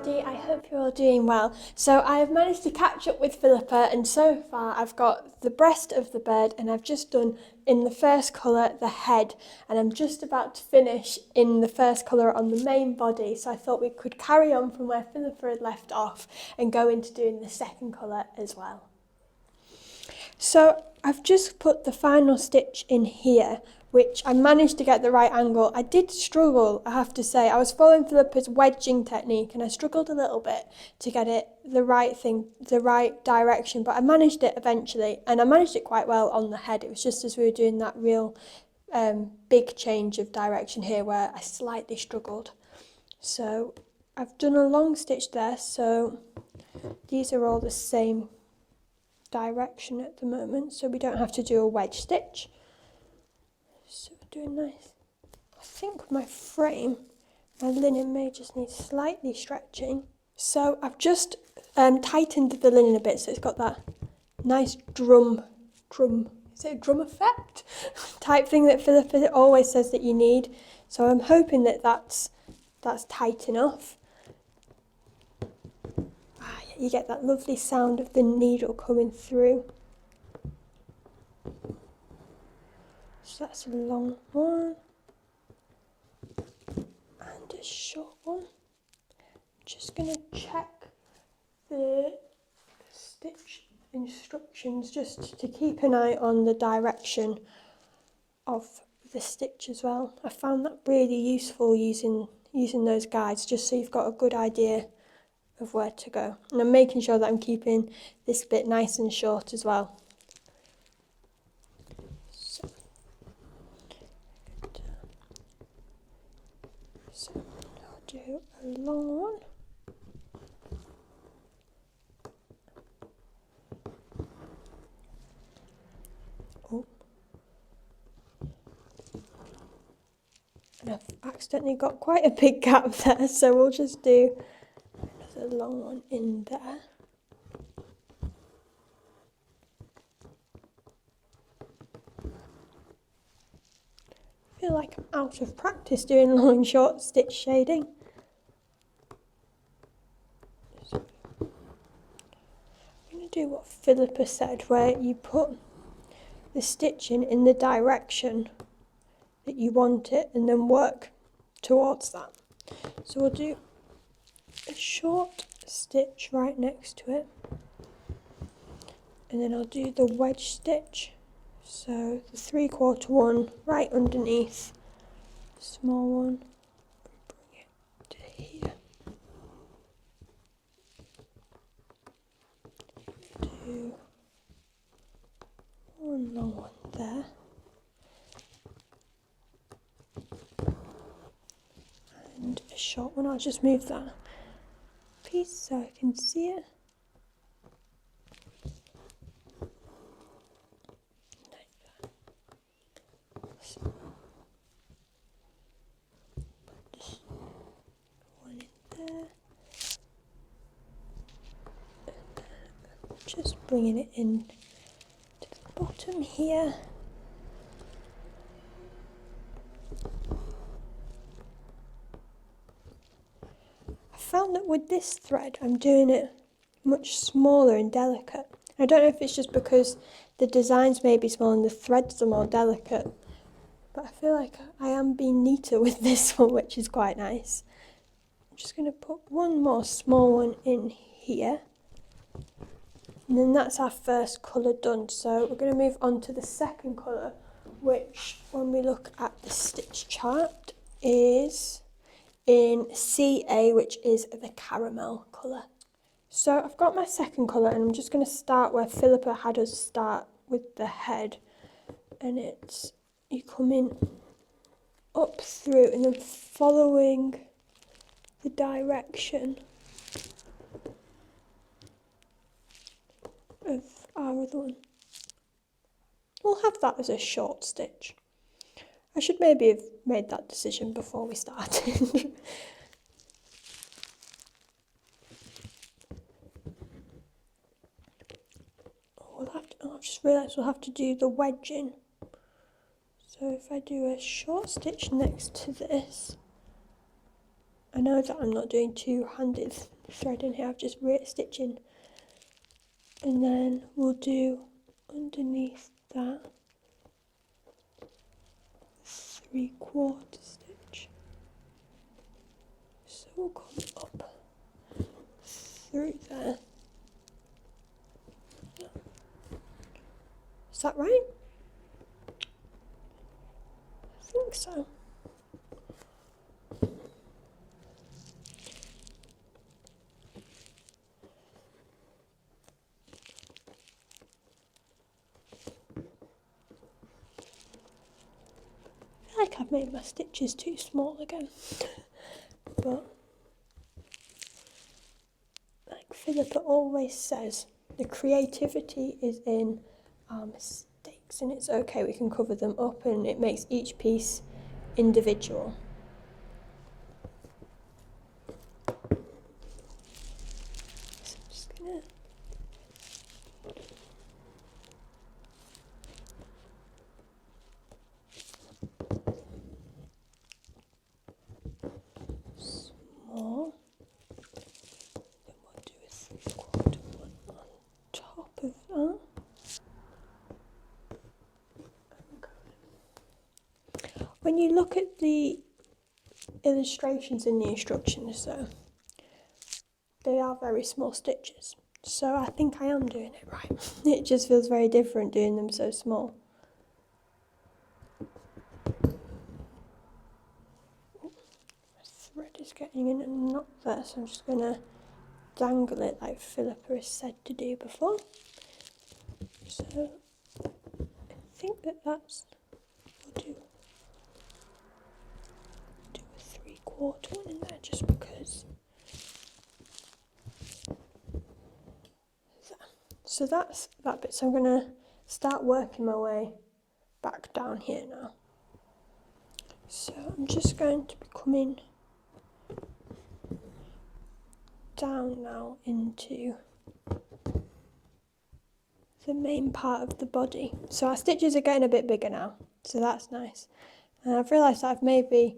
everybody, I hope you're all doing well. So I have managed to catch up with Phillipa, and so far I've got the breast of the bird and I've just done in the first colour the head, and I'm just about to finish in the first colour on the main body, so I thought we could carry on from where Phillipa had left off and go into doing the second colour as well. So I've just put the final stitch in here, which I managed to get the right angle. I did struggle, I have to say. I was following Phillipa's wedging technique and I struggled a little bit to get it the right direction, but I managed it eventually, and I managed it quite well on the head. It was just as we were doing that real big change of direction here where I slightly struggled. So I've done a long stitch there, so these are all the same direction at the moment, so we don't have to do a wedge stitch. So we're doing nice. I think my frame, my linen may just need slightly stretching. So I've just tightened the linen a bit, so it's got that nice drum, is it a drum effect type thing that Phillipa always says that you need. So I'm hoping that that's tight enough. You get that lovely sound of the needle coming through. So that's a long one and a short one. I'm just going to check the stitch instructions just to keep an eye on the direction of the stitch as well. I found that really useful using those guides, just so you've got a good idea of where to go. And I'm making sure that I'm keeping this bit nice and short as well. So I'll do a long one. Oh. And I've accidentally got quite a big gap there, so we'll just do another long one in there. I feel like I'm out of practice doing long and short stitch shading. So I'm going to do what Phillipa said, where you put the stitching in the direction that you want it and then work towards that. So we'll do a short stitch right next to it, and then I'll do the wedge stitch. So the 3/4 one right underneath, small one, and bring it to here. Do one long one there. And a short one. I'll just move that piece so I can see it. Just bringing it in to the bottom here. I found that with this thread I'm doing it much smaller and delicate. I don't know if it's just because the designs may be small and the threads are more delicate, but I feel like I am being neater with this one, which is quite nice. I'm just going to put one more small one in here. And then that's our first colour done. So we're going to move on to the second colour, which when we look at the stitch chart is in CA, which is the caramel colour. So I've got my second colour, and I'm just going to start where Phillipa had us start with the head. And it's you come in up through and then following the direction of our other one. We'll have that as a short stitch. I should maybe have made that decision before we started. I've just realised we'll have to do the wedging. So if I do a short stitch next to this, I know that I'm not doing two-handed thread in here. I've just stitching, and then we'll do underneath that 3/4 stitch. So we'll come up through there. Is that right? I think so. I feel like I've made my stitches too small again, but like Phillipa always says, the creativity is in our mistakes, and it's okay, we can cover them up, and it makes each piece individual. So I'm just gonna small, then we'll do a 3/4 one on top of that. When you look at the illustrations in the instructions though, they are very small stitches, so I think I am doing it right. It just feels very different doing them so small. My thread is getting in a knot there, so I'm just going to dangle it like Phillipa has said to do before. So I think that's, we'll do a 3/4 one in there just because. So that's that bit. So I'm going to start working my way back down here now. So I'm just going to be coming down now into the main part of the body. So our stitches are getting a bit bigger now, so that's nice. And I've realised that I've maybe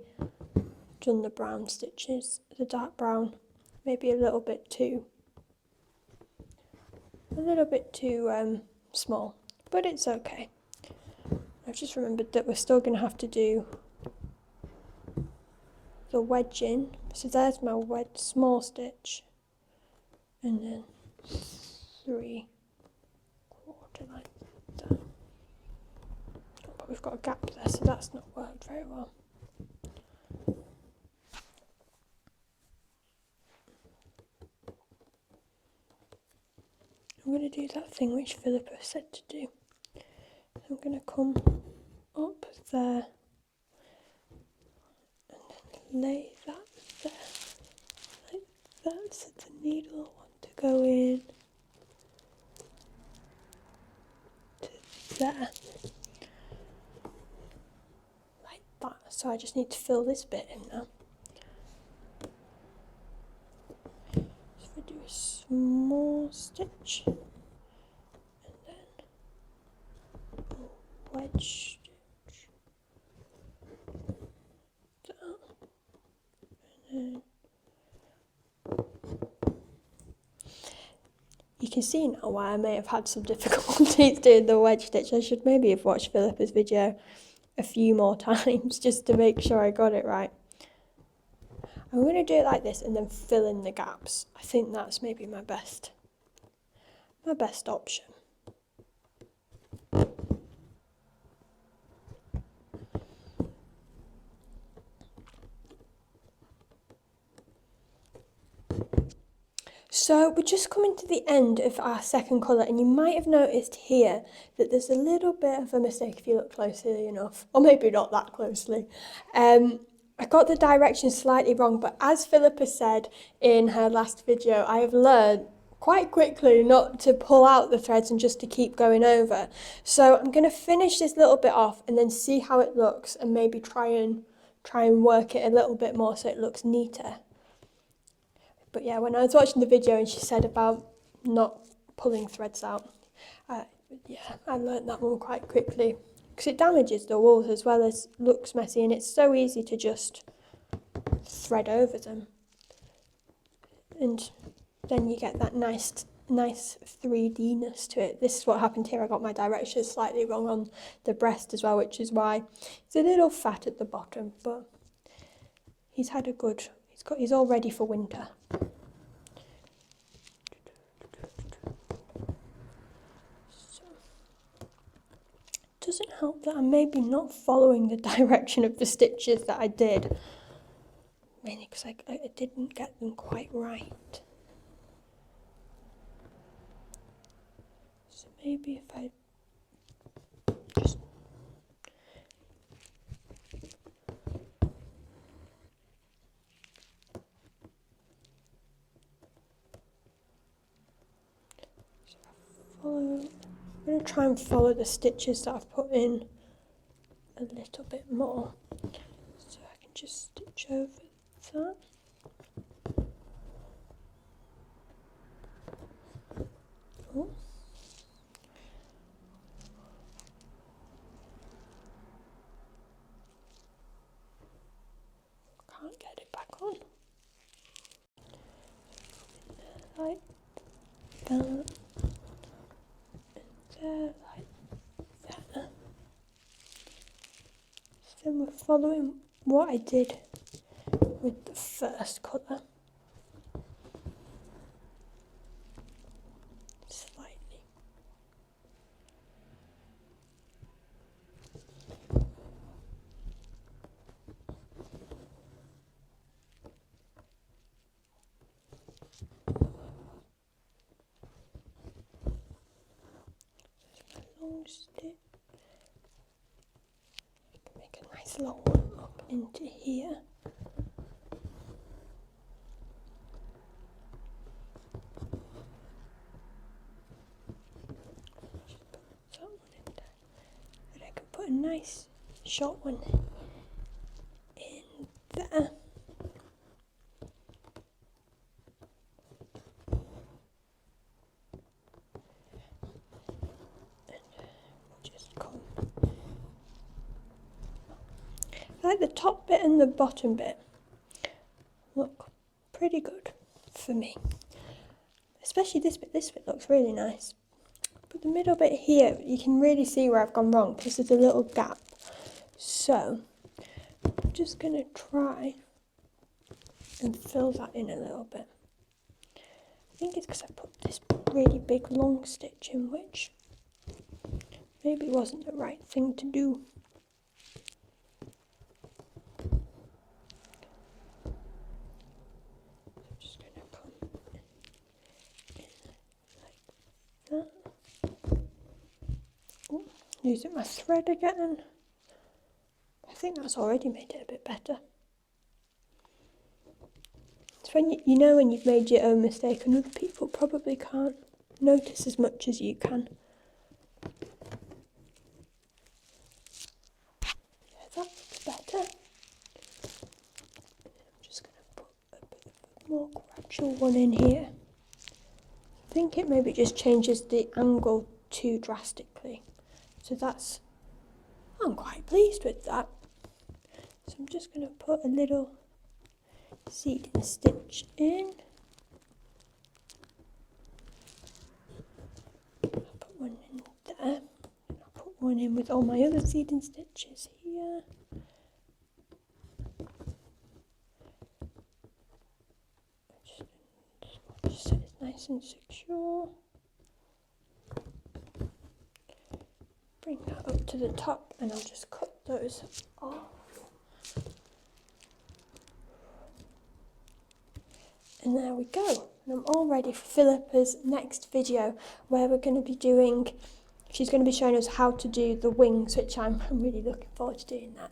done the brown stitches, the dark brown, maybe a little bit too small, but it's okay. I've just remembered that we're still going to have to do the wedging. So there's my small stitch, and then 3/4 like that. But we've got a gap there, so that's not worked very well. I'm going to do that thing which Phillipa said to do. I'm going to come up there and then lay that there, like that, so the needle will want to go in to there, like that. So I just need to fill this bit in now. So if I do a small stitch, and then a wedge stitch, that, and then you can see now why I may have had some difficulties doing the wedge stitch. I should maybe have watched Phillipa's video a few more times just to make sure I got it right. I'm going to do it like this and then fill in the gaps. I think that's maybe my best option. So we're just coming to the end of our second colour, and you might have noticed here that there's a little bit of a mistake if you look closely enough, or maybe not that closely. I got the directions slightly wrong, but as Phillipa said in her last video, I have learned quite quickly not to pull out the threads and just to keep going over. So I'm going to finish this little bit off and then see how it looks, and maybe try and work it a little bit more so it looks neater. But yeah, when I was watching the video and she said about not pulling threads out, yeah, I learned that one quite quickly, because it damages the walls as well as looks messy, and it's so easy to just thread over them. And then you get that nice 3D-ness to it. This is what happened here. I got my directions slightly wrong on the breast as well, which is why it's a little fat at the bottom, but he's all ready for winter. So, it doesn't help that I'm maybe not following the direction of the stitches that I did, mainly because I didn't get them quite right. So maybe if I just I'm going to try and follow the stitches that I've put in a little bit more, so I can just stitch over that. Oh. Can't get it back on. Like that. Like that. So then we're following what I did with the first colour. Slightly. Long stitch. I can make a nice long one up into here. Just put that one in there. And I can put a nice short one in there. Like the top bit and the bottom bit look pretty good for me, especially this bit looks really nice, but the middle bit here you can really see where I've gone wrong because there's a little gap, so I'm just going to try and fill that in a little bit. I think it's because I put this really big long stitch in, which maybe wasn't the right thing to do. Using my thread again. I think that's already made it a bit better. It's when you know when you've made your own mistake and other people probably can't notice as much as you can. Yeah, that looks better. I'm just going to put a bit of a more gradual one in here. I think it maybe just changes the angle too drastically. So I'm quite pleased with that. So I'm just going to put a little seeding stitch in. I'll put one in there. And I'll put one in with all my other seeding stitches here. Just so it's nice and secure. Bring that up to the top and I'll just cut those off. And there we go. And I'm all ready for Philippa's next video where we're going to be doing, she's going to be showing us how to do the wings, which I'm really looking forward to doing that.